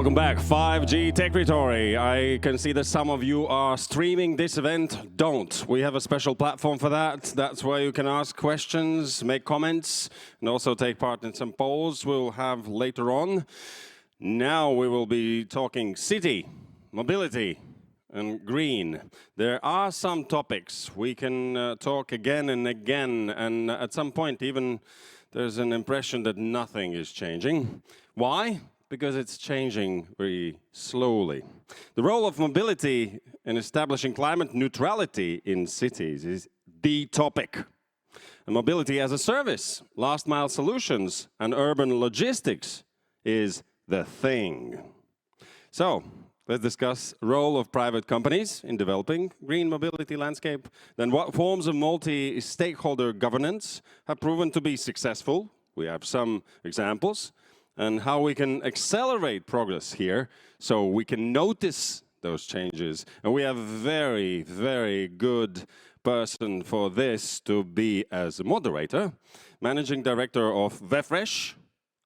Welcome back, 5G Techritory. I can see that some of you are streaming this event. Don't. We have a special platform for that. That's where you can ask questions, make comments, and also take part in some polls we'll have later on. Now we will be talking city, mobility, and green. There are some topics we can talk again and again, and at some point even there's an impression that nothing is changing. Why? Because it's changing very slowly. The role of mobility in establishing climate neutrality in cities is the topic. And mobility as a service, last mile solutions, and urban logistics is the thing. So, let's discuss the role of private companies in developing green mobility landscape. Then what forms of multi-stakeholder governance have proven to be successful. We have some examples. And how we can accelerate progress here so we can notice those changes. And we have a very, very good person for this to be as a moderator, managing director of VEFRESH.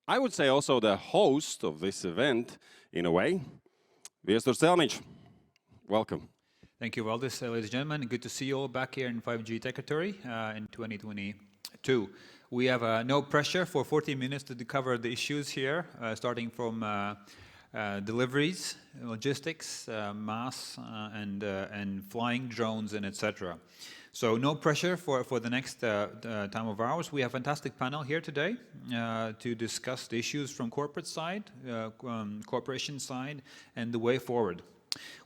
I would say also the host of this event, in a way. Viestor Stelnic, welcome. Thank you, Valdis. Ladies and gentlemen, good to see you all back here in 5G Techritory in 2022. We have no pressure for 40 minutes to cover the issues here, starting from deliveries, logistics, mass, and flying drones, and etc. So no pressure for the next time of ours. We have a fantastic panel here today to discuss the issues from corporate side, corporation side, and the way forward.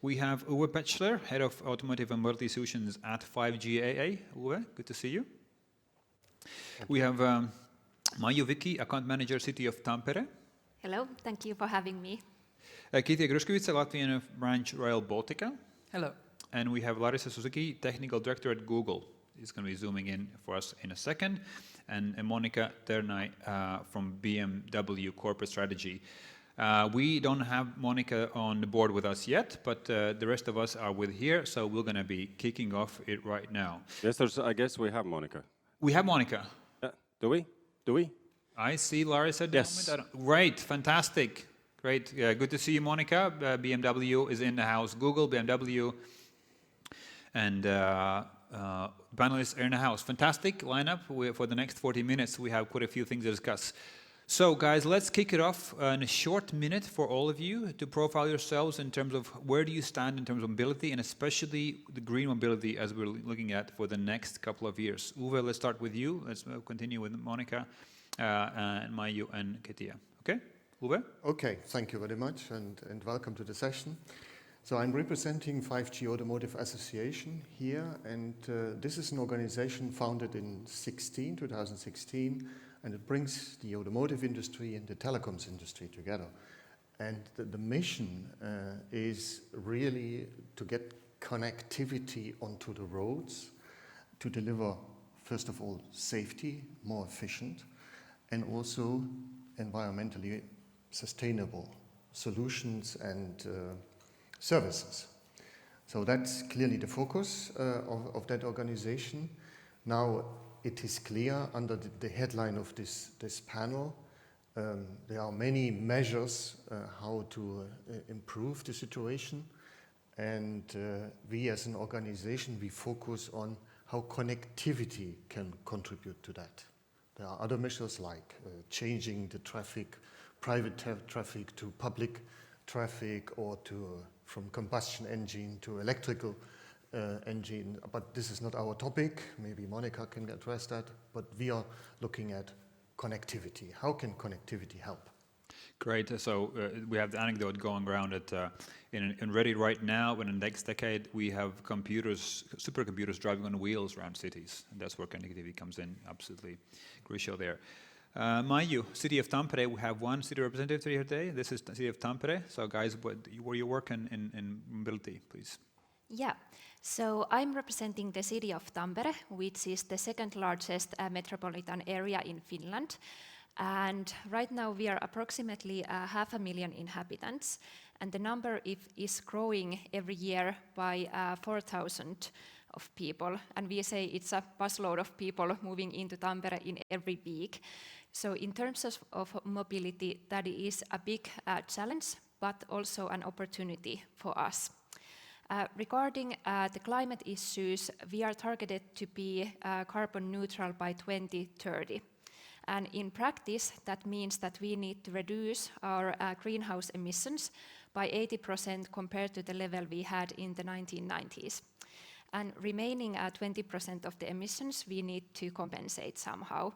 We have Uwe Petschler, Head of Automotive and Mobility Solutions at 5GAA. Uwe, good to see you. We have Maiju Viki, Account Manager, City of Tampere. Hello, thank you for having me. Kitija Gruškovica, Latvian Branch Royal Baltica. Hello. And we have Larissa Suzuki, Technical Director at Google. He's going to be zooming in for us in a second. And Monika Ternai from BMW Corporate Strategy. We don't have Monika on the board with us yet, but the rest of us are with here, so we're going to be kicking off it right now. Yes, I guess we have Monika. We have Monika. Do we? Do we? I see Larissa. Yes. Great, fantastic. Great, good to see you, Monika. BMW is in the house. Google, BMW, and panelists are in the house. Fantastic lineup. For the next 40 minutes, we have quite a few things to discuss. So, guys, let's kick it off in a short minute for all of you to profile yourselves in terms of where do you stand in terms of mobility, and especially the green mobility as we're looking at for the next couple of years. Uwe, let's start with you. Let's continue with Monika, and Maiju and Kitija. Okay, Uwe? Okay, thank you very much, and welcome to the session. So I'm representing 5G Automotive Association here, and this is an organization founded in 2016. And it brings the automotive industry and the telecoms industry together. And the mission is really to get connectivity onto the roads, to deliver, first of all, safety, more efficient, and also environmentally sustainable solutions and services. So that's clearly the focus of that organization. Now, it is clear under the headline of this panel, there are many measures how to improve the situation, and we as an organization, we focus on how connectivity can contribute to that. There are other measures like changing the traffic, private traffic to public traffic, or from combustion engine to electrical engine, but this is not our topic. Maybe Monika can address that, but we are looking at connectivity. How can connectivity help? Great. So we have the anecdote going around that in Ready right now, and in the next decade, we have computers, supercomputers driving on wheels around cities. And that's where connectivity comes in, absolutely crucial there. Maiju, City of Tampere, we have one city representative here today. This is the City of Tampere. So guys, where you work in mobility, please? Yeah, so I'm representing the city of Tampere, which is the second largest metropolitan area in Finland. And right now we are approximately 500,000 inhabitants, and the number is growing every year by 4,000 of people. And we say it's a busload of people moving into Tampere in every week. So in terms of mobility, that is a big challenge but also an opportunity for us. Regarding the climate issues, we are targeted to be carbon neutral by 2030. And in practice, that means that we need to reduce our greenhouse emissions by 80% compared to the level we had in the 1990s. And remaining 20% of the emissions, we need to compensate somehow.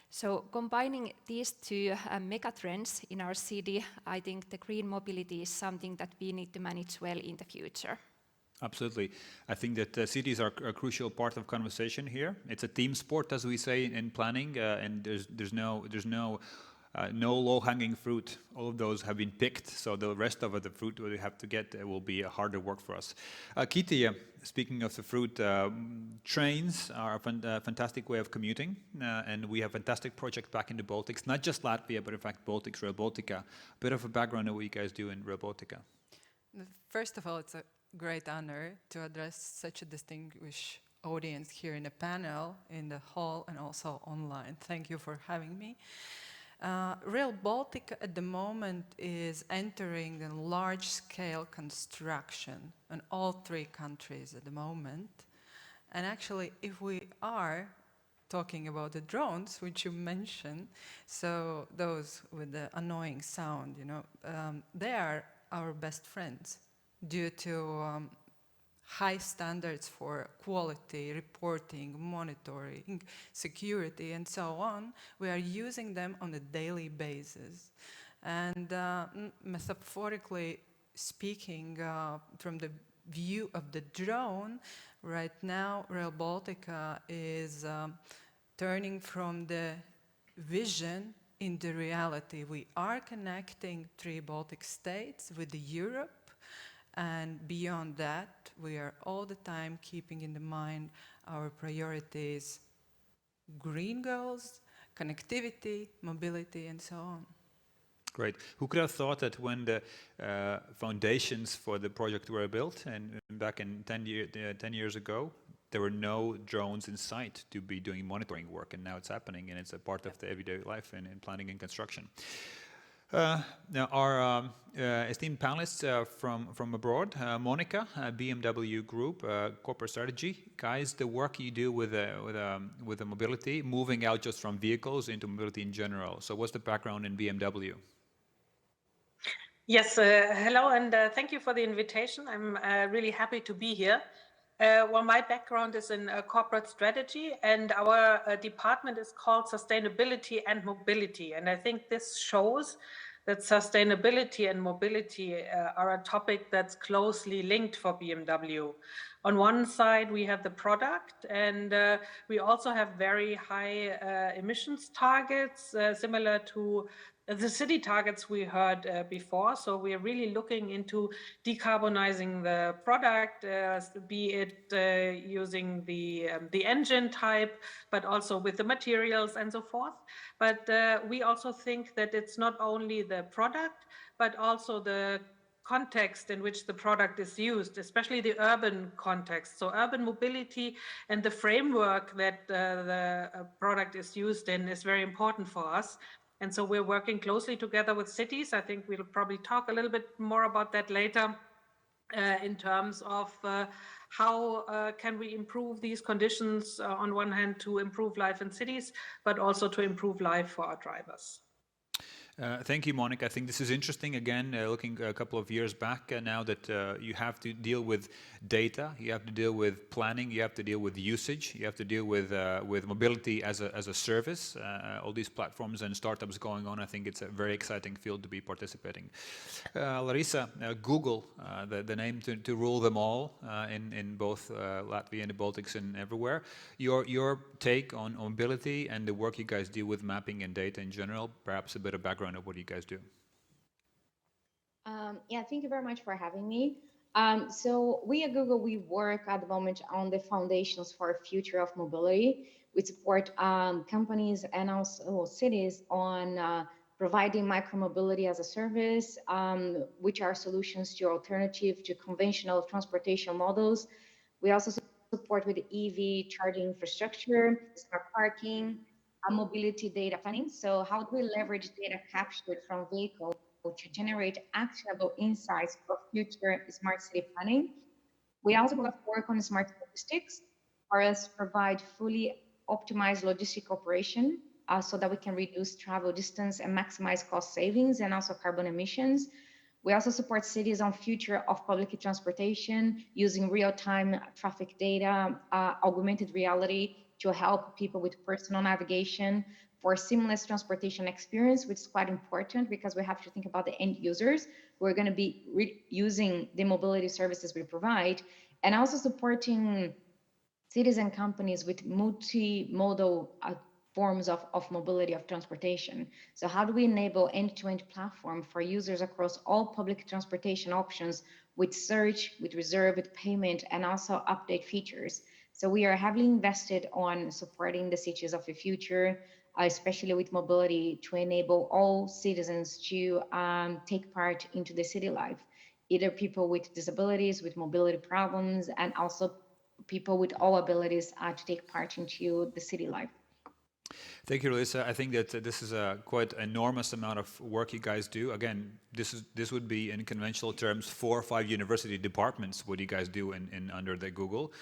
So combining these two megatrends in our city, I think the green mobility is something that we need to manage well in the future. Absolutely. I think that cities are a crucial part of conversation here. It's a team sport, as we say in planning, and there's no low-hanging fruit. All of those have been picked, so the rest of the fruit we have to get will be harder work for us. Kitty, speaking of the fruit, trains are a fantastic way of commuting, and we have a fantastic project back in the Baltics, not just Latvia, but in fact Baltics, Rail Baltica. A bit of a background on what you guys do in Rail Baltica. First of all, it's a great honor to address such a distinguished audience here in the panel, in the hall, and also online. Thank you for having me. Rail Baltica at the moment is entering a large-scale construction in all three countries at the moment. And actually, if we are talking about the drones, which you mentioned, so those with the annoying sound, they are our best friends due to high standards for quality, reporting, monitoring, security, and so on. We are using them on a daily basis. And metaphorically speaking, from the view of the drone, right now Rail Baltica is turning from the vision into reality. We are connecting 3 Baltic states with Europe. And beyond that, we are all the time keeping in mind our priorities, green goals, connectivity, mobility, and so on. Great. Who could have thought that when the foundations for the project were built, and back in 10 years ago, there were no drones in sight to be doing monitoring work, and now it's happening, and it's a part of the everyday life in planning and construction. Now, our esteemed panelists from abroad, Monica, BMW Group, corporate strategy. Guys, the work you do with the mobility, moving out just from vehicles into mobility in general. So what's the background in BMW? Yes, hello, and thank you for the invitation. I'm really happy to be here. Well, my background is in corporate strategy, and our department is called Sustainability and Mobility. And I think this shows that sustainability and mobility are a topic that's closely linked for BMW. On one side, we have the product, and we also have very high emissions targets, similar to the city targets we heard before. So we are really looking into decarbonizing the product, be it using the engine type, but also with the materials and so forth. But we also think that it's not only the product, but also the context in which the product is used, especially the urban context. So urban mobility and the framework that the product is used in is very important for us. And so we're working closely together with cities. I think we'll probably talk a little bit more about that later in terms of how can we improve these conditions on one hand to improve life in cities, but also to improve life for our drivers. Thank you, Monica. I think this is interesting. Again, looking a couple of years back now that you have to deal with data, you have to deal with planning, you have to deal with usage, you have to deal with mobility as a service. All these platforms and startups going on. I think it's a very exciting field to be participating. Larissa, Google, the name to rule them all in both Latvia and the Baltics and everywhere. Your take on mobility and the work you guys do with mapping and data in general, perhaps a bit of background of what you guys do. Yeah, thank you very much for having me. So we at Google, we work at the moment on the foundations for a future of mobility. We support companies and also cities on providing micromobility as a service, which are solutions to alternative to conventional transportation models. We also support with EV charging infrastructure, smart parking, mobility data planning. So how do we leverage data captured from vehicles to generate actionable insights for future smart city planning. We also got work on smart logistics for us to provide fully optimized logistic operation so that we can reduce travel distance and maximize cost savings and also carbon emissions. We also support cities on future of public transportation using real-time traffic data, augmented reality to help people with personal navigation for seamless transportation experience, which is quite important because we have to think about the end users who are going to be using the mobility services we provide, and also supporting cities and companies with multimodal forms of mobility of transportation. So how do we enable end-to-end platform for users across all public transportation options with search, with reserve, with payment, and also update features? So we are heavily invested on supporting the cities of the future, especially with mobility, to enable all citizens to take part into the city life, either people with disabilities, with mobility problems, and also people with all abilities to take part into the city life. Thank you, Lisa. I think that this is a quite enormous amount of work you guys do. Again, this would be in conventional terms 4 or 5 university departments what you guys do in under the Google.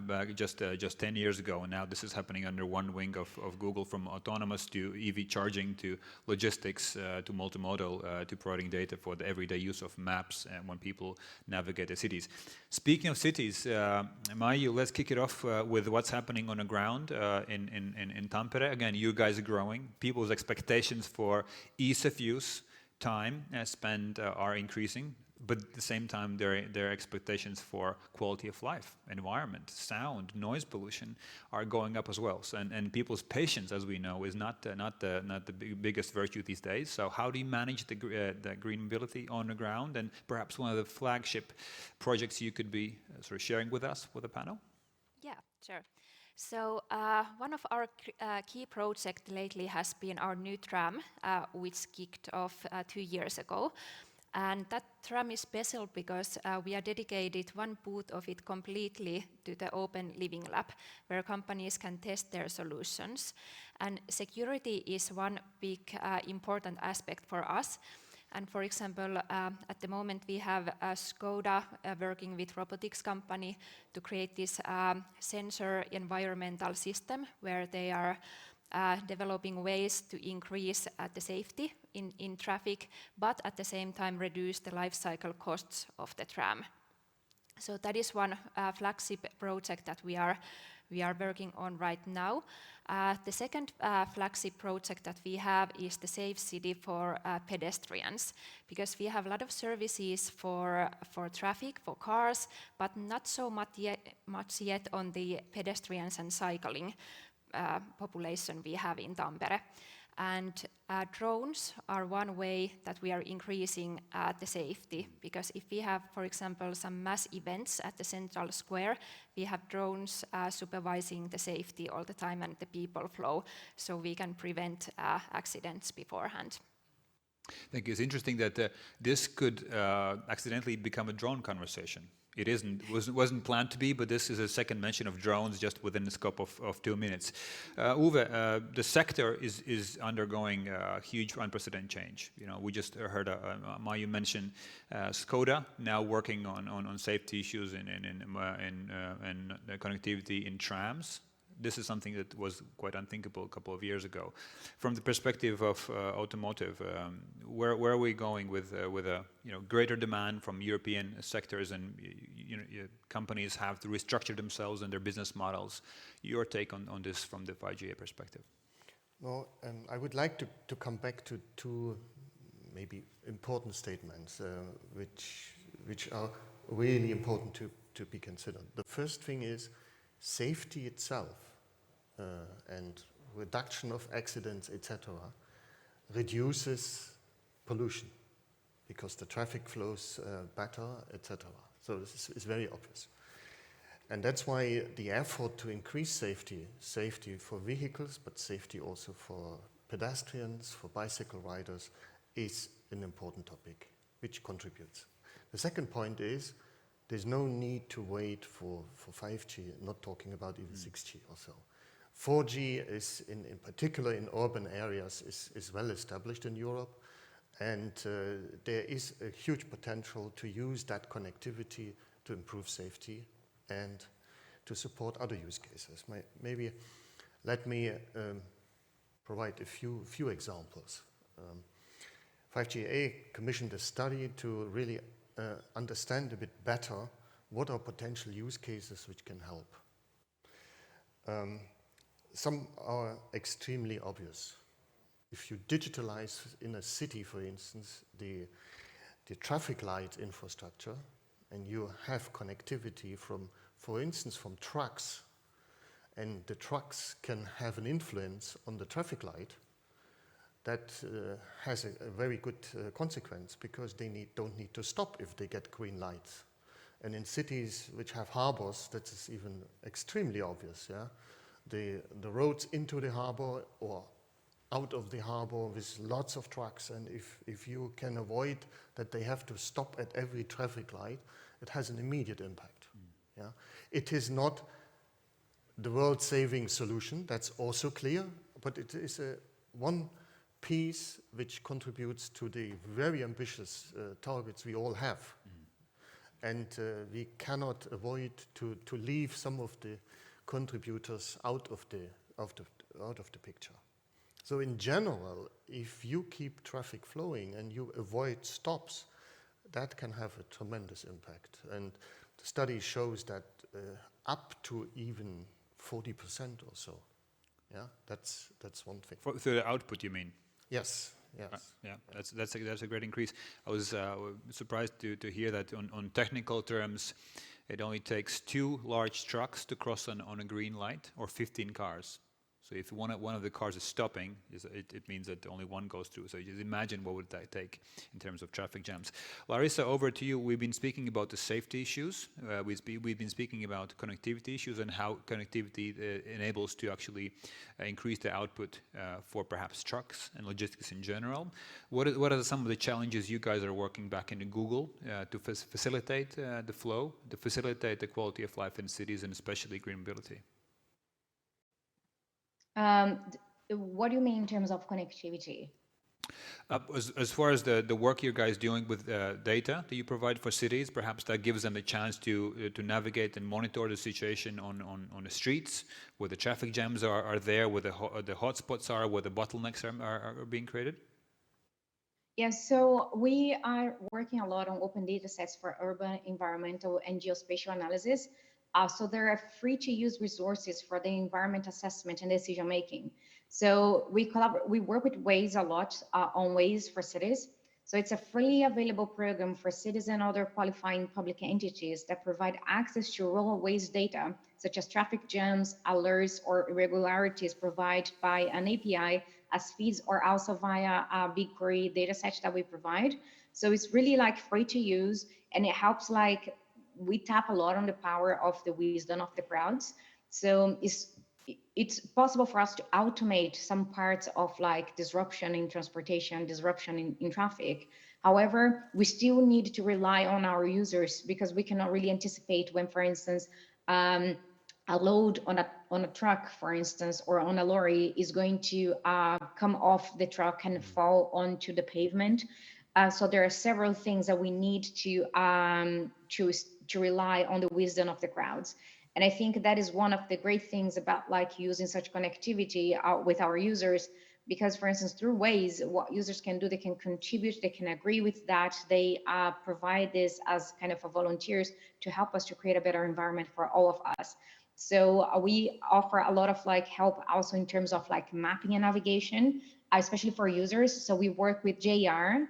Back just 10 years ago, and now this is happening under one wing of Google, from autonomous to EV charging to logistics to multimodal to providing data for the everyday use of maps and when people navigate the cities. Speaking of cities, Maiju, let's kick it off with what's happening on the ground in Tampere. Again, you guys are growing. People's expectations for ease of use, time spent are increasing. But at the same time, their expectations for quality of life, environment, sound, noise pollution are going up as well. So, and people's patience, as we know, is not the biggest virtue these days. So how do you manage the green mobility on the ground? And perhaps one of the flagship projects you could be sort of sharing with us with the panel? Yeah, sure. So one of our key projects lately has been our new tram, which kicked off 2 years ago. And that tram is special because we are dedicated one booth of it completely to the open living lab, where companies can test their solutions. And security is one big important aspect for us. And for example, at the moment we have Skoda working with robotics company to create this sensor environmental system where they are developing ways to increase the safety in traffic, but at the same time reduce the life cycle costs of the tram. So that is one flagship project that we are working on right now. The second flagship project that we have is the Safe City for pedestrians, because we have a lot of services for traffic, for cars, but not so much yet on the pedestrians and cycling population we have in Tampere. And drones are one way that we are increasing the safety, because if we have, for example, some mass events at the central square, we have drones supervising the safety all the time and the people flow, so we can prevent accidents beforehand. I think it's interesting that this could accidentally become a drone conversation. It wasn't planned to be, but this is a second mention of drones just within the scope of 2 minutes. Uwe, the sector is undergoing huge, unprecedented change. You know, we just heard Maiju mention Skoda now working on safety issues and connectivity in trams. This is something that was quite unthinkable a couple of years ago. From the perspective of automotive, where are we going with a greater demand from European sectors, and companies have to restructure themselves and their business models? Your take on this from the 5GA perspective? Well, I would like to come back to 2 maybe important statements which are really important to be considered. The first thing is safety itself and reduction of accidents, etc., reduces pollution because the traffic flows better, etc. So this is very obvious. And that's why the effort to increase safety for vehicles, but safety also for pedestrians, for bicycle riders, is an important topic, which contributes. The second point is there's no need to wait for 5G, not talking about even 6G or so. 4G is, in particular in urban areas, is well established in Europe, And there is a huge potential to use that connectivity to improve safety and to support other use cases. Maybe let me provide a few examples. 5GA commissioned a study to really understand a bit better what are potential use cases which can help. Some are extremely obvious. If you digitalize in a city, for instance, the traffic light infrastructure, and you have connectivity from, for instance, from trucks, and the trucks can have an influence on the traffic light, that has a very good consequence, because they don't need to stop if they get green lights. And in cities which have harbors, that is even extremely obvious. Yeah? The roads into the harbor or out of the harbor with lots of trucks, and if you can avoid that they have to stop at every traffic light, it has an immediate impact. Yeah? It is not the world-saving solution, that's also clear, but it is one piece which contributes to the very ambitious targets we all have. And we cannot avoid to leave some of the contributors out of the picture. So in general, if you keep traffic flowing and you avoid stops, that can have a tremendous impact. And the study shows that up to even 40% or so. Yeah, that's one thing. For the output, you mean? Yes. Yeah, that's a great increase. I was surprised to hear that on technical terms, it only takes 2 large trucks to cross on a green light, or 15 cars. So if one of the cars is stopping, it means that only one goes through. So you just imagine what would that take in terms of traffic jams. Larissa, over to you. We've been speaking about the safety issues. We've been speaking about connectivity issues and how connectivity enables to actually increase the output for perhaps trucks and logistics in general. What are some of the challenges you guys are working back into Google to facilitate the flow, to facilitate the quality of life in cities, and especially green mobility? What do you mean in terms of connectivity? As far as the work you guys doing with data that you provide for cities, perhaps that gives them a chance to navigate and monitor the situation on the streets, where the traffic jams are there, where the hotspots are, where the bottlenecks are being created? Yes, so we are working a lot on open data sets for urban, environmental, and geospatial analysis. So there are free to use resources for the environment assessment and decision making. So we work with Waze a lot on Waze for cities. So it's a freely available program for cities and other qualifying public entities that provide access to raw Waze data, such as traffic jams, alerts, or irregularities provided by an API as feeds, or also via a BigQuery dataset that we provide. So it's really like free to use, and it helps like we tap a lot on the power of the wisdom of the crowds. So it's possible for us to automate some parts of like disruption in transportation, disruption in traffic. However, we still need to rely on our users, because we cannot really anticipate when, for instance, a load on a truck, for instance, or on a lorry is going to come off the truck and fall onto the pavement. So there are several things that we need to rely on the wisdom of the crowds. And I think that is one of the great things about like using such connectivity with our users, because for instance, through Waze, what users can do, they can contribute, they can agree with that. They provide this as kind of volunteers to help us to create a better environment for all of us. So we offer a lot of like help also in terms of like mapping and navigation, especially for users. So we work with JR,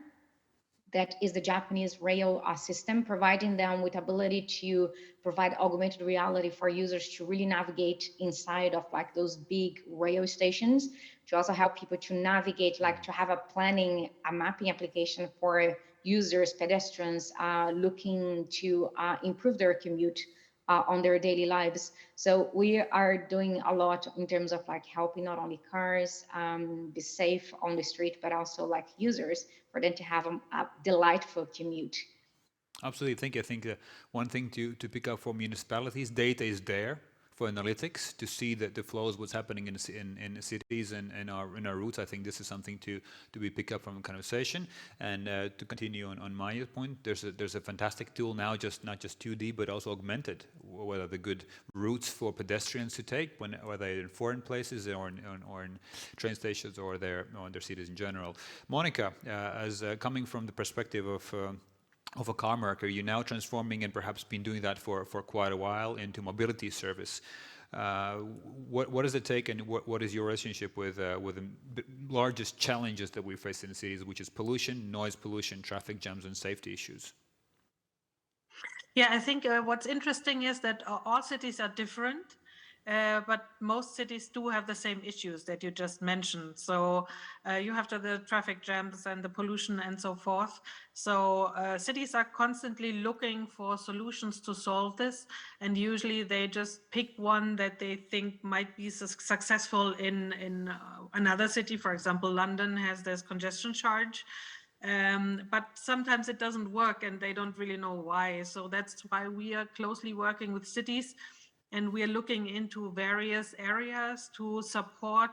that is the Japanese rail system, providing them with ability to provide augmented reality for users to really navigate inside of like those big rail stations, to also help people to navigate, like to have a mapping application for users, pedestrians looking to improve their commute on their daily lives. So we are doing a lot in terms of like helping not only cars be safe on the street, but also like users, for them to have a delightful commute. Absolutely. I think one thing to pick up for municipalities, data is there for analytics to see the flows, what's happening in the cities and in our routes. I think this is something to be picked up from the conversation. And to continue on my point, there's a fantastic tool now, not just 2D but also augmented. What are the good routes for pedestrians to take, whether in foreign places or in train stations or their cities in general. Monica, as coming from the perspective of a car maker, you're now transforming and perhaps been doing that for quite a while into mobility service. What does it take, and what is your relationship with the largest challenges that we face in the cities, which is pollution, noise pollution, traffic jams, and safety issues? Yeah, I think what's interesting is that all cities are different, but most cities do have the same issues that you just mentioned. So you have the traffic jams and the pollution and so forth. So cities are constantly looking for solutions to solve this, and usually they just pick one that they think might be successful in another city. For example, London has this congestion charge. But sometimes it doesn't work and they don't really know why. So that's why we are closely working with cities, and we are looking into various areas to support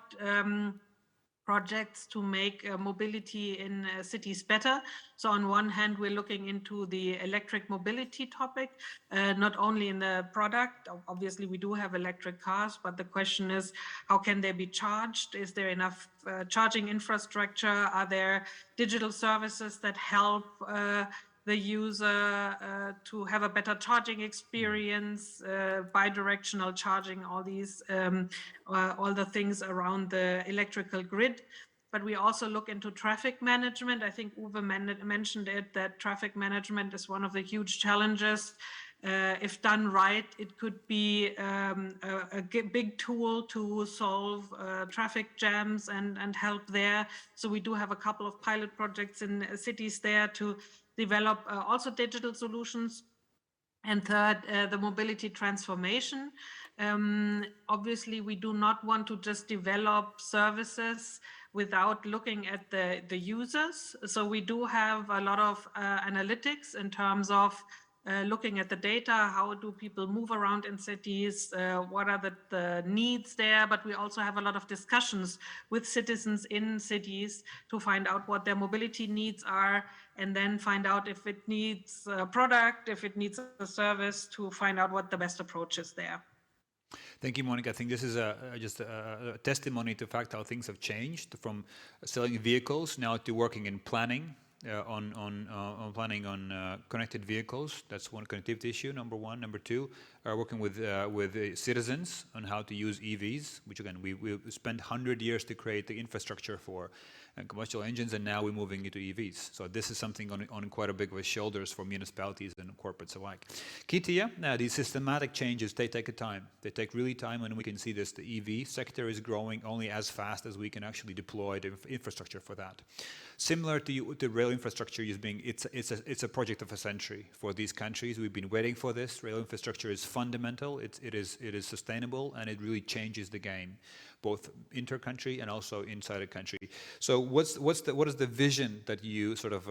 projects to make mobility in cities better. So on one hand, we're looking into the electric mobility topic, not only in the product. Obviously, we do have electric cars, but the question is, how can they be charged? Is there enough charging infrastructure? Are there digital services that help the user to have a better charging experience, bi-directional charging, all the things around the electrical grid. But we also look into traffic management. I think Uwe mentioned it, that traffic management is one of the huge challenges. If done right, it could be a big tool to solve traffic jams and help there. So we do have a couple of pilot projects in cities there to develop also digital solutions. And third, the mobility transformation. Obviously, we do not want to just develop services without looking at the users. So we do have a lot of analytics in terms of looking at the data, how do people move around in cities, what are the needs there, but we also have a lot of discussions with citizens in cities to find out what their mobility needs are, and then find out if it needs a product, if it needs a service, to find out what the best approach is there. Thank you, Monica. I think this is just a testimony to the fact how things have changed from selling vehicles now to working in planning. On planning on connected vehicles. That's one connectivity issue, number one. Number two, working with citizens on how to use EVs, which again, we spent 100 years to create the infrastructure for combustion engines, and now we're moving into EVs. So this is something on quite a big of shoulders for municipalities and corporates alike. Kitia, these systematic changes, they take a time. They take really time, and we can see this. The EV sector is growing only as fast as we can actually deploy the infrastructure for that. Similar to the rail infrastructure it's a project of a century for these countries. We've been waiting for this. Rail infrastructure is fundamental. It is sustainable, and it really changes the game, both inter-country and also inside a country. So what is the vision that you sort of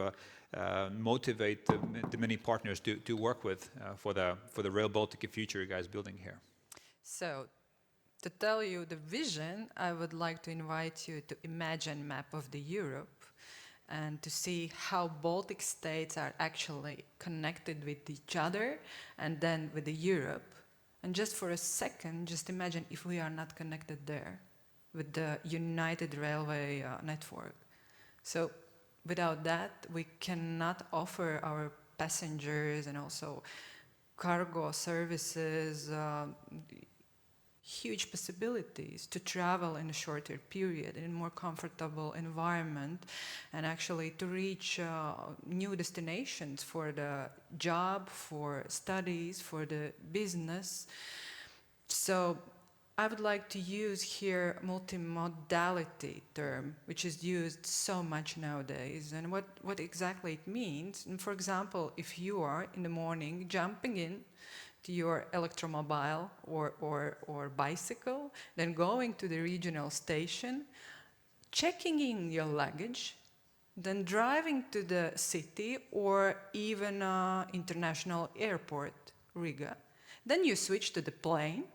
motivate the many partners to work with for the Rail Baltica future you guys building here? So, to tell you the vision, I would like to invite you to imagine map of the Europe and to see how Baltic states are actually connected with each other and then with the Europe. And just for a second, just imagine if we are not connected there with the United Railway network. So without that, we cannot offer our passengers and also cargo services huge possibilities to travel in a shorter period, in a more comfortable environment, and actually to reach new destinations for the job, for studies, for the business. So I would like to use here multimodality term, which is used so much nowadays, and what exactly it means. And for example, if you are in the morning jumping in to your electromobile or bicycle, then going to the regional station, checking in your luggage, then driving to the city or even international airport, Riga. Then you switch to the plane,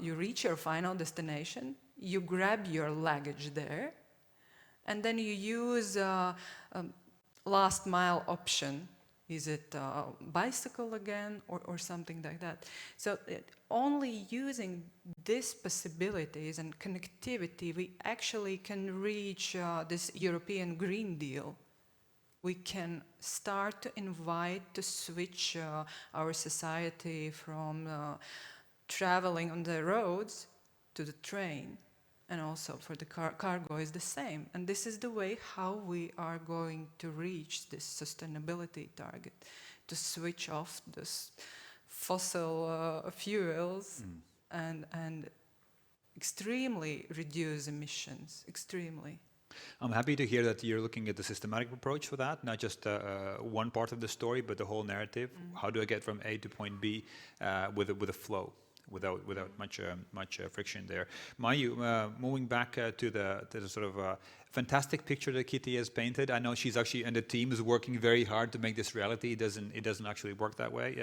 You reach your final destination, you grab your luggage there, and then you use last mile option. Is it bicycle again or something like that? So only using these possibilities and connectivity, we actually can reach this European Green Deal. We can start to invite to switch our society from traveling on the roads to the train. And also for the cargo is the same. And this is the way how we are going to reach this sustainability target, to switch off this fossil fuels and extremely reduce emissions, extremely. I'm happy to hear that you're looking at the systematic approach for that, not just one part of the story, but the whole narrative. How do I get from A to point B with a flow? Without much friction there. Maiju, moving back to the sort of fantastic picture that Kitty has painted. I know she's actually, and the team is working very hard to make this reality. It doesn't actually work that way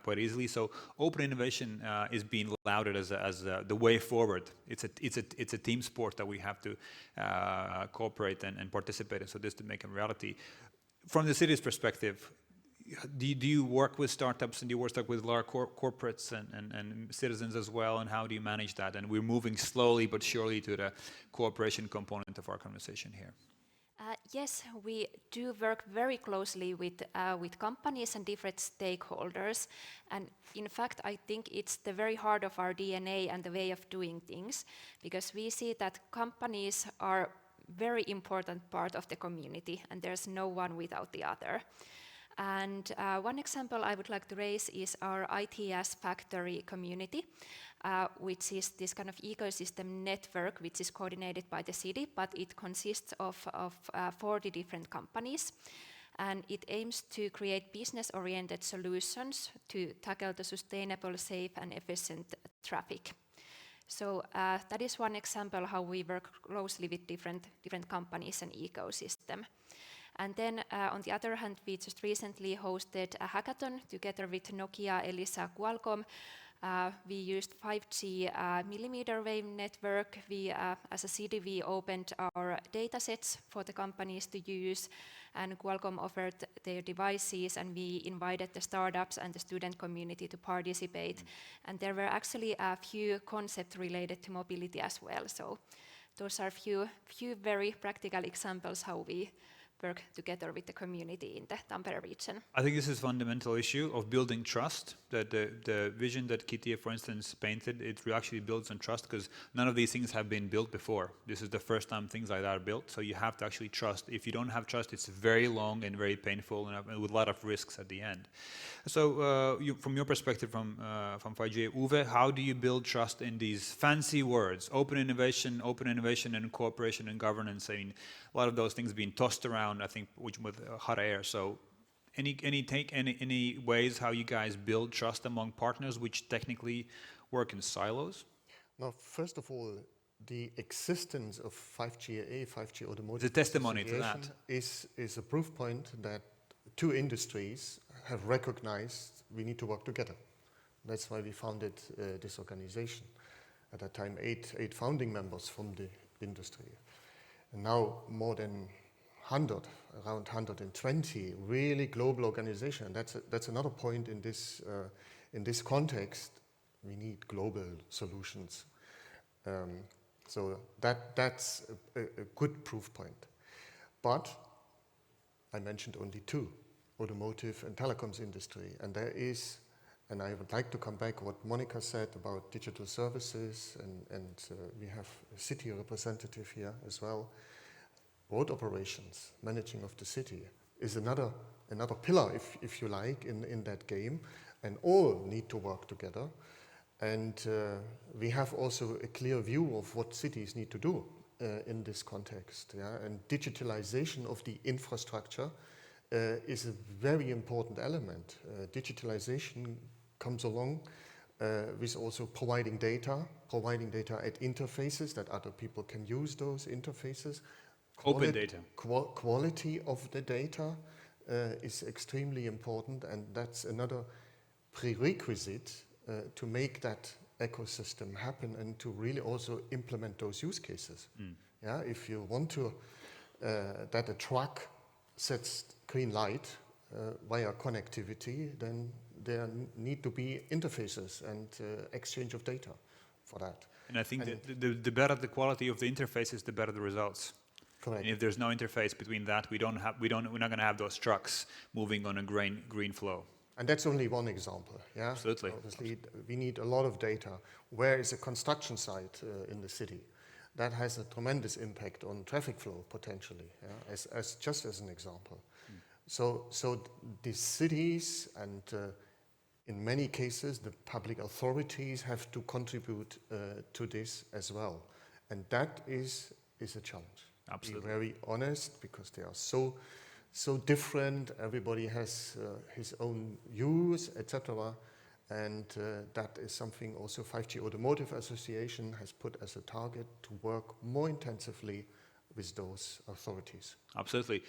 quite easily. So open innovation is being lauded as the way forward. It's a team sport that we have to cooperate and participate in. So this to make a reality. From the city's perspective, do you work with startups and do you work with large corporates and citizens as well, and how do you manage that? And we're moving slowly but surely to the cooperation component of our conversation here. Yes, we do work very closely with companies and different stakeholders. And in fact, I think it's the very heart of our DNA and the way of doing things, because we see that companies are very important part of the community, and there's no one without the other. And one example I would like to raise is our ITS factory community, which is this kind of ecosystem network which is coordinated by the city, but it consists of 40 different companies. And it aims to create business-oriented solutions to tackle the sustainable, safe and efficient traffic. So that is one example how we work closely with different companies and ecosystem. And then on the other hand, we just recently hosted a hackathon together with Nokia, Elisa, Qualcomm. We used 5G millimeter wave network. We, as a city, we opened our data sets for the companies to use, and Qualcomm offered their devices, and we invited the startups and the student community to participate. And there were actually a few concepts related to mobility as well. So those are few very practical examples how we work together with the community in the Tampere region. I think this is a fundamental issue of building trust. That the vision that Kitty, for instance, painted, it actually builds on trust, because none of these things have been built before. This is the first time things like that are built, so you have to actually trust. If you don't have trust, it's very long and very painful and with a lot of risks at the end. So from your perspective from 5G, Uwe, how do you build trust in these fancy words? Open innovation and cooperation and governance. I mean, a lot of those things being tossed around, I think, with hot air. So any ways how you guys build trust among partners which technically work in silos? Now, first of all, the existence of 5G 5G automotive It's a testimony to that. is a proof point that two industries have recognized we need to work together. That's why we founded this organization. At that time, eight founding members from the industry. And now more than 100, around 120, really global organization. That's another point in this context. We need global solutions. So that's a good proof point. But I mentioned only two, automotive and telecoms industry. And there is, and I would like to come back what Monica said about digital services, and we have a city representative here as well. Road operations, managing of the city, is another pillar, if you like, in that game, and all need to work together. And we have also a clear view of what cities need to do in this context. Yeah? And digitalization of the infrastructure is a very important element. Digitalization comes along with also providing data at interfaces that other people can use those interfaces. Open data. Quality of the data is extremely important, and that's another prerequisite to make that ecosystem happen and to really also implement those use cases. Yeah, if you want to that a truck sets green light via connectivity, then there need to be interfaces and exchange of data for that. And I think that the better the quality of the interfaces, the better the results. Correct. And if there's no interface between that, we're not going to have those trucks moving on a green flow. And that's only one example. Yeah, Absolutely. Obviously, we need a lot of data. Where is a construction site in the city? That has a tremendous impact on traffic flow potentially. Yeah? As just as an example. So the cities and in many cases the public authorities have to contribute to this as well, and that is a challenge. Absolutely. Be very honest, because they are so different. Everybody has his own use, etc. And that is something also 5G Automotive Association has put as a target, to work more intensively with those authorities. Absolutely.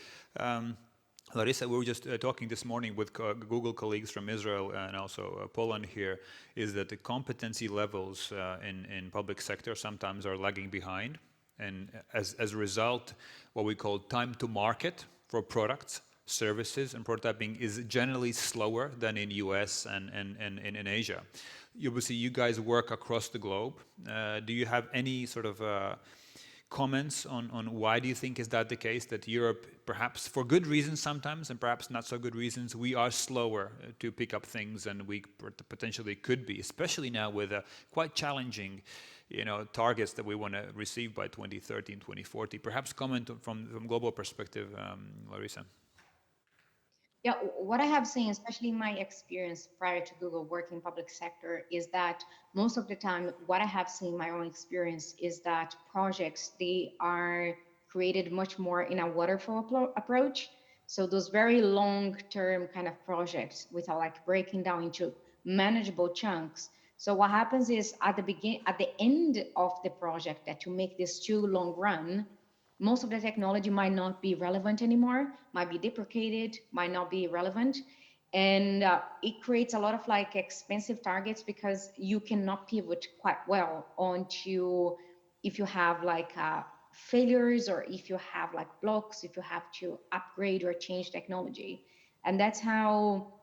Larissa, we were just talking this morning with Google colleagues from Israel and also Poland here, is that the competency levels in public sector sometimes are lagging behind. And as a result, what we call time to market for products, services, and prototyping is generally slower than in US and in Asia. Obviously, you guys work across the globe. Do you have any sort of comments on why do you think is that the case, that Europe, perhaps for good reasons sometimes and perhaps not so good reasons, we are slower to pick up things than we potentially could be, especially now with quite challenging targets that we want to receive by 2030 and 2040. Perhaps comment from global perspective, Larissa. Yeah, what I have seen, especially in my experience prior to Google working public sector, is that most of the time, what I have seen in my own experience is that projects, they are created much more in a waterfall approach. So those very long-term kind of projects without like breaking down into manageable chunks. So what happens is at the end of the project, that you make this too long run, most of the technology might not be relevant anymore, might be deprecated, might not be relevant. And it creates a lot of like expensive targets, because you cannot pivot quite well onto if you have like failures, or if you have like blocks, if you have to upgrade or change technology. And that's how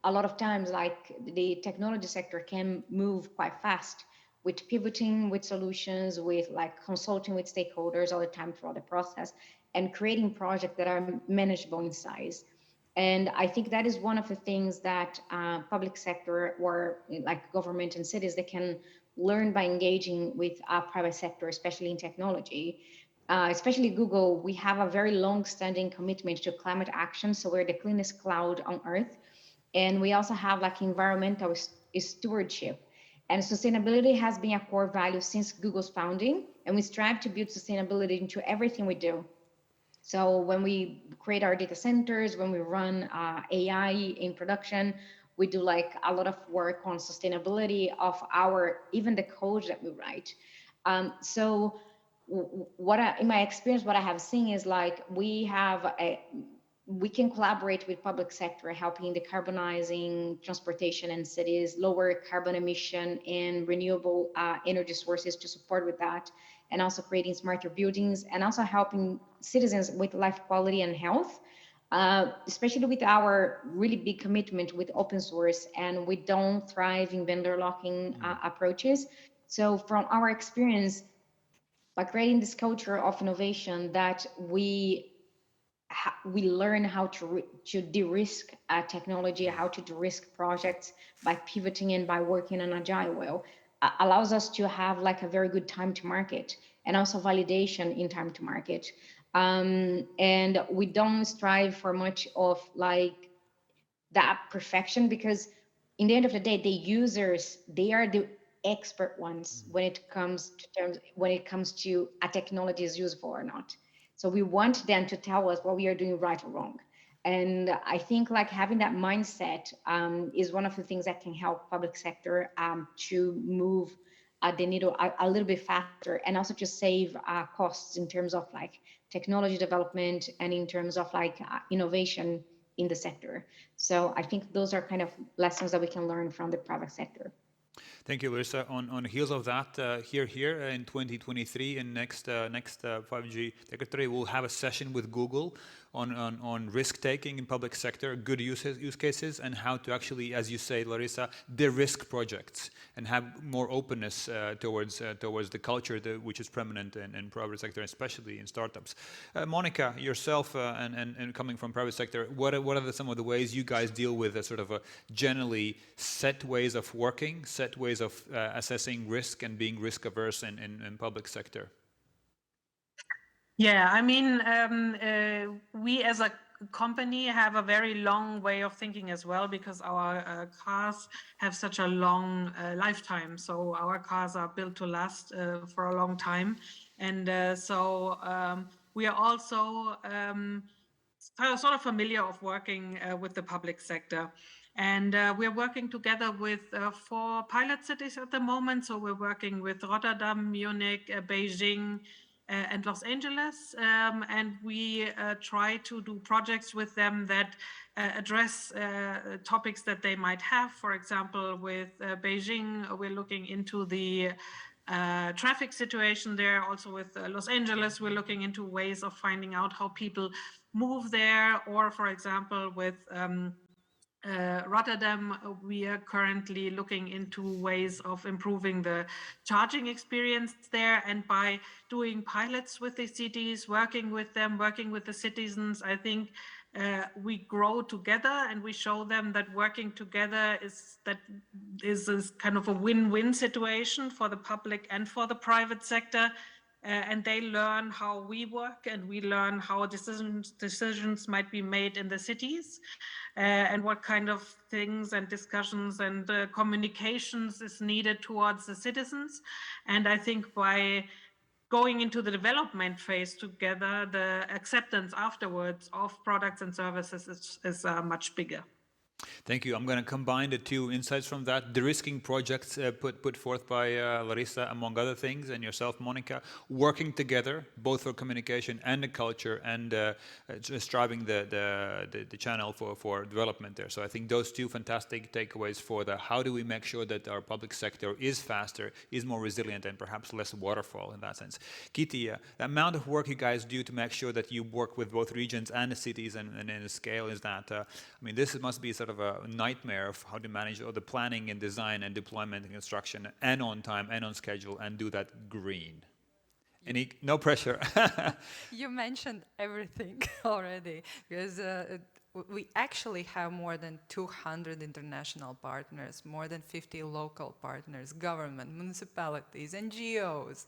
a lot of times like the technology sector can move quite fast, with pivoting with solutions, with like consulting with stakeholders all the time throughout the process, and creating projects that are manageable in size. And I think that is one of the things that public sector, or like government and cities, they can learn by engaging with private sector, especially in technology. Especially Google, we have a very long-standing commitment to climate action, so we're the cleanest cloud on earth. And we also have like environmental stewardship. And sustainability has been a core value since Google's founding, and we strive to build sustainability into everything we do. So when we create our data centers, when we run AI in production, we do like a lot of work on sustainability of even the code that we write. So in my experience, what I have seen is like we can collaborate with public sector, helping decarbonizing transportation and cities, lower carbon emission and renewable energy sources to support with that, and also creating smarter buildings, and also helping citizens with life quality and health, especially with our really big commitment with open source, and we don't thrive in vendor locking approaches. So from our experience, by creating this culture of innovation, that we learn how to de-risk technology, how to de-risk projects by pivoting and by working in an agile way, allows us to have like a very good time to market, and also validation in time to market. And we don't strive for much of like that perfection, because in the end of the day, the users, they are the expert ones when it comes to a technology is useful or not. So we want them to tell us what we are doing right or wrong. And I think like having that mindset is one of the things that can help public sector to move the needle a little bit faster, and also to save costs in terms of like technology development and in terms of like innovation in the sector. So I think those are kind of lessons that we can learn from the private sector. Thank you, Larissa. On the heels of that, here in 2023, in next 5G Techritory, we'll have a session with Google on risk-taking in public sector, good use cases, and how to actually, as you say, Larissa, de-risk projects and have more openness towards the culture which is prominent in private sector, especially in startups. Monica, yourself and coming from private sector, what are some of the ways you guys deal with a sort of a generally set ways of working, set ways of assessing risk and being risk averse in public sector? Yeah, I mean, we as a company have a very long way of thinking as well, because our cars have such a long lifetime. So our cars are built to last for a long time. And so we are also sort of familiar of working with the public sector. And we're working together with 4 pilot cities at the moment. So we're working with Rotterdam, Munich, Beijing, and Los Angeles, and we try to do projects with them that address topics that they might have. For example, with Beijing, we're looking into the traffic situation there. Also with Los Angeles, we're looking into ways of finding out how people move there. Or for example, with Rotterdam, we are currently looking into ways of improving the charging experience there. And by doing pilots with the cities, working with them, working with the citizens, I think we grow together, and we show them that working together is kind of a win-win situation for the public and for the private sector. And they learn how we work, and we learn how decisions might be made in the cities, and what kind of things and discussions and communications is needed towards the citizens. And I think by going into the development phase together, the acceptance afterwards of products and services is much bigger. Thank you. I'm going to combine the 2 insights from that. De-risking projects put forth by Larissa, among other things, and yourself, Monica, working together, both for communication and the culture, and just driving the channel for development there. So I think those 2 fantastic takeaways for how do we make sure that our public sector is faster, is more resilient, and perhaps less waterfall in that sense. Kitty, the amount of work you guys do to make sure that you work with both regions and the cities and in the scale is that, I mean, this must be sort of a nightmare of how to manage all the planning and design and deployment and construction, and on time and on schedule, and do that green. No pressure. You mentioned everything already, because we actually have more than 200 international partners, more than 50 local partners, government, municipalities, NGOs.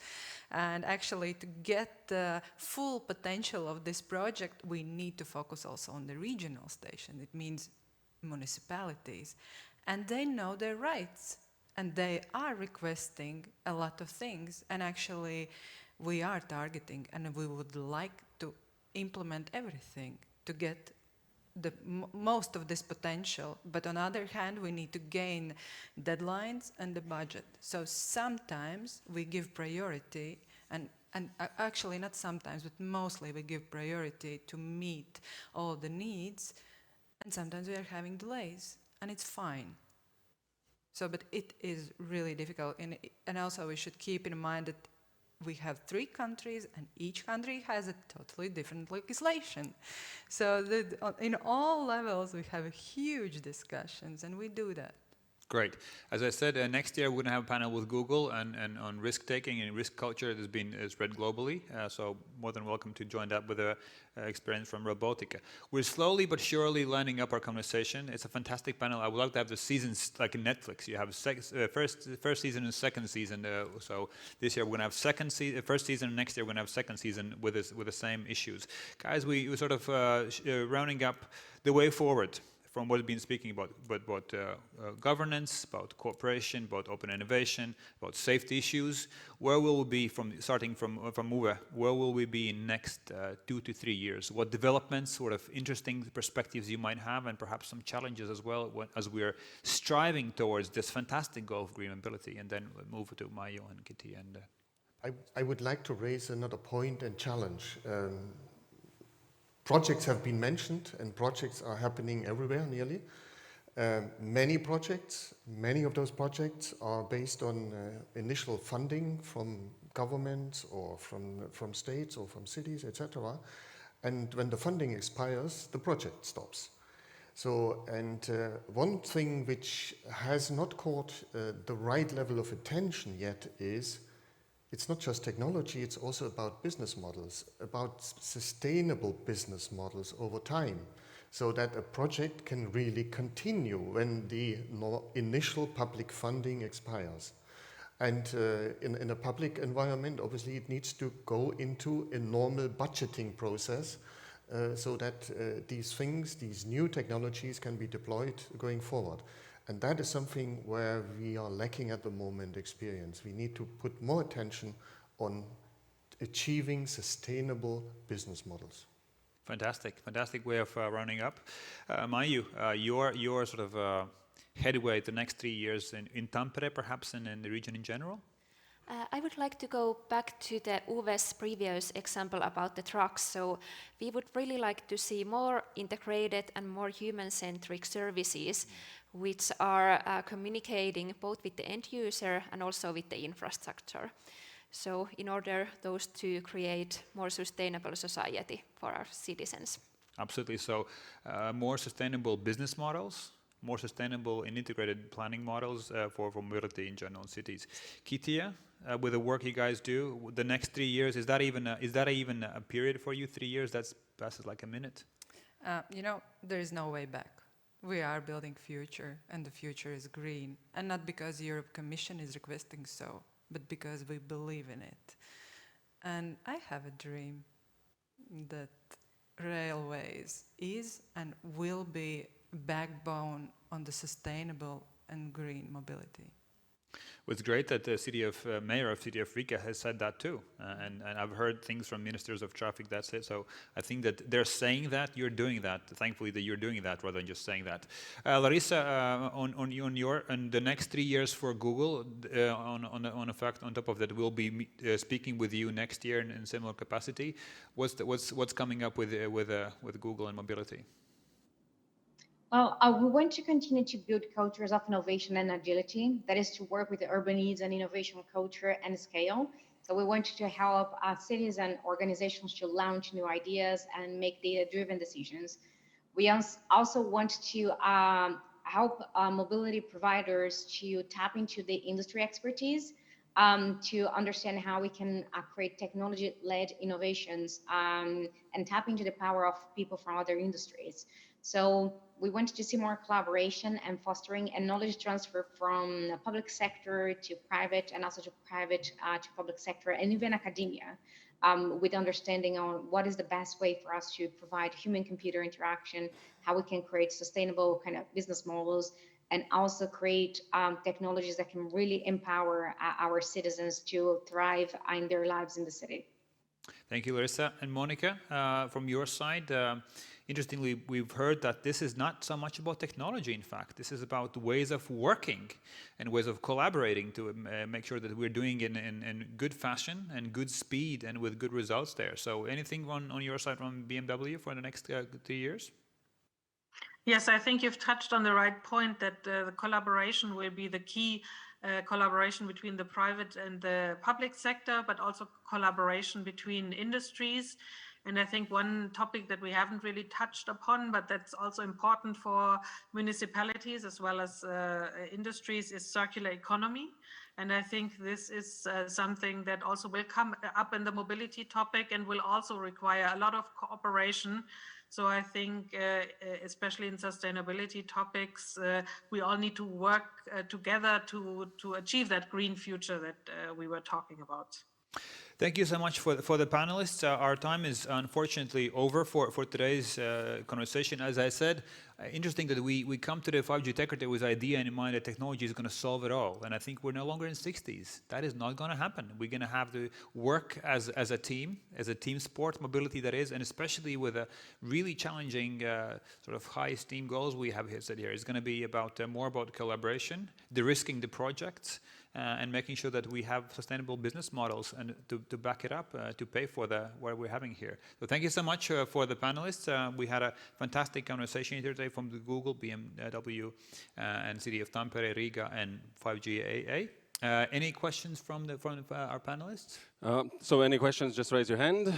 And actually, to get the full potential of this project, we need to focus also on the regional station. It means municipalities, and they know their rights, and they are requesting a lot of things, and actually we are targeting, and we would like to implement everything to get the most of this potential. But on the other hand, we need to gain deadlines and the budget. So sometimes we give priority, and actually not sometimes, but mostly we give priority to meet all the needs. And sometimes we are having delays, and it's fine. So, but it is really difficult. And also we should keep in mind that we have 3 countries, and each country has a totally different legislation. So in all levels, we have huge discussions, and we do that. Great. As I said, next year we're going to have a panel with Google and on risk-taking and risk culture that has been spread globally. So more than welcome to join that with experience from Robotica. We're slowly but surely lining up our conversation. It's a fantastic panel. I would like to have the seasons like in Netflix. You have first season and second season. So this year we're going to have first season, and next year we're going to have second season with the same issues. Guys, we're sort of rounding up the way forward from what we've been speaking about governance, about cooperation, about open innovation, about safety issues. Where will we be starting from Uwe? Where will we be in next 2 to 3 years? What developments, sort of interesting perspectives you might have, and perhaps some challenges as well as we're striving towards this fantastic goal of green mobility. And then we'll move to Mayo and Kitty. And I would like to raise another point and challenge. Projects have been mentioned, and projects are happening everywhere nearly. Many of those projects are based on initial funding from governments or from states or from cities, etc. And when the funding expires, the project stops. So, and one thing which has not caught the right level of attention yet is it's not just technology, it's also about business models, about sustainable business models over time, so that a project can really continue when the initial public funding expires. And in a public environment, obviously it needs to go into a normal budgeting process so that these things, these new technologies can be deployed going forward. And that is something where we are lacking at the moment experience. We need to put more attention on achieving sustainable business models. Fantastic way of rounding up. Maiju, your sort of headway the next 3 years in Tampere, perhaps, and in the region in general? I would like to go back to the Uwe's previous example about the trucks. So we would really like to see more integrated and more human-centric services which are communicating both with the end user and also with the infrastructure. So in order those to create more sustainable society for our citizens. Absolutely. So more sustainable business models, more sustainable and integrated planning models for mobility in general in cities. Kitia, with the work you guys do, the next 3 years, is that even a period for you? 3 years, that passes like a minute. There is no way back. We are building future, and the future is green, and not because the European Commission is requesting so, but because we believe in it. And I have a dream that railways is and will be backbone on the sustainable and green mobility. Well, it's great that the mayor of City of Riga has said that too, and I've heard things from ministers of traffic that's it. So I think that they're saying that, you're doing that. Thankfully, that you're doing that rather than just saying that. Larissa, on the next 3 years for Google, on top of that, we'll be speaking with you next year in similar capacity. What's coming up with Google and mobility? Well, we want to continue to build cultures of innovation and agility. That is to work with the urban needs and innovation culture and scale. So we want to help cities and organizations to launch new ideas and make data-driven decisions. We also want to help mobility providers to tap into the industry expertise to understand how we can create technology-led innovations and tap into the power of people from other industries. So we wanted to see more collaboration and fostering a knowledge transfer from the public sector to private, and also to private to public sector, and even academia, with understanding on what is the best way for us to provide human-computer interaction, how we can create sustainable kind of business models, and also create technologies that can really empower our citizens to thrive in their lives in the city. Thank you, Larissa. And Monica, from your side, interestingly, we've heard that this is not so much about technology, in fact. This is about ways of working and ways of collaborating to make sure that we're doing it in good fashion and good speed and with good results there. So anything on your side from BMW for the next 3 years? Yes, I think you've touched on the right point that the collaboration will be the key collaboration between the private and the public sector, but also collaboration between industries. And I think one topic that we haven't really touched upon, but that's also important for municipalities as well as industries, is circular economy. And I think this is something that also will come up in the mobility topic and will also require a lot of cooperation. So I think, especially in sustainability topics, we all need to work together to achieve that green future that we were talking about. Thank you so much for the panelists. Our time is unfortunately over for today's conversation. As I said, interesting that we come to the 5G Techritory with the idea in mind that technology is going to solve it all. And I think we're no longer in 60s. That is not going to happen. We're going to have to work as a team sport, mobility that is, and especially with a really challenging sort of high esteem goals we have here said here. It's going to be about more about collaboration, de-risking the projects, and making sure that we have sustainable business models and to back it up, to pay for what we're having here. So thank you so much for the panelists. We had a fantastic conversation here today from the Google, BMW, and City of Tampere, Riga, and 5G AA. Any questions from our panelists? So any questions, just raise your hand.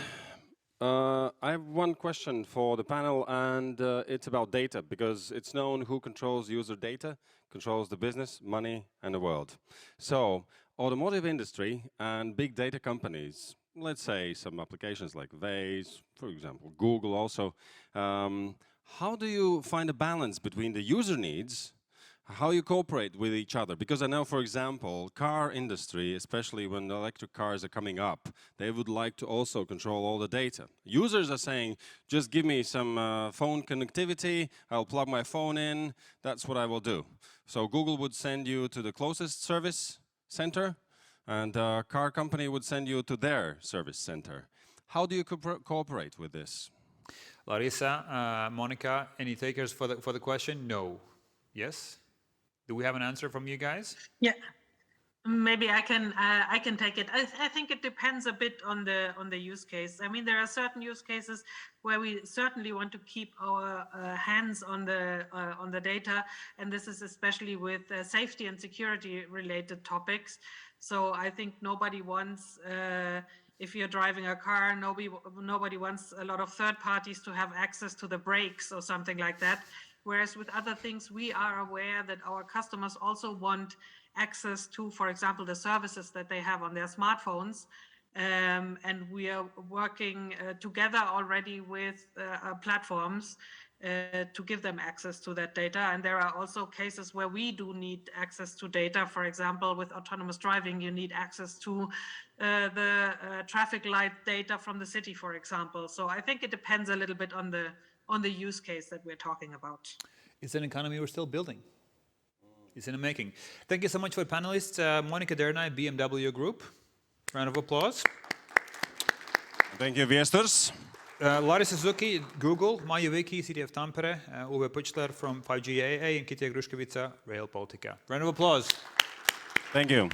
I have one question for the panel, and it's about data, because it's known who controls user data, controls the business, money, and the world. So automotive industry and big data companies, let's say some applications like Waze, for example, Google also, how do you find a balance between the user needs, how you cooperate with each other? Because I know, for example, car industry, especially when the electric cars are coming up, they would like to also control all the data. Users are saying, just give me some phone connectivity, I'll plug my phone in, that's what I will do. So Google would send you to the closest service center, and a car company would send you to their service center. How do you cooperate with this? Larissa, Monica, any takers for the question? No. Yes? Do we have an answer from you guys? Yeah, maybe I can take it. I think it depends a bit on the use case. I mean, there are certain use cases where we certainly want to keep our hands on the data, and this is especially with safety and security related topics. So I think nobody wants, if you're driving a car, nobody wants a lot of third parties to have access to the brakes or something like that. Whereas with other things, we are aware that our customers also want access to, for example, the services that they have on their smartphones. And we are working together already with platforms to give them access to that data. And there are also cases where we do need access to data. For example, with autonomous driving, you need access to the traffic light data from the city, for example. So I think it depends a little bit on the use case that we're talking about. It's an economy we're still building. It's in the making. Thank you so much for the panelists. Monika Dernai, BMW Group. Round of applause. Thank you, Viesturs. Larissa Suzuki, Google, Maija Viki, City of Tampere, Uwe Puchler from 5G AA, and Kitja Gruškevica, Rail Baltica. Round of applause. Thank you.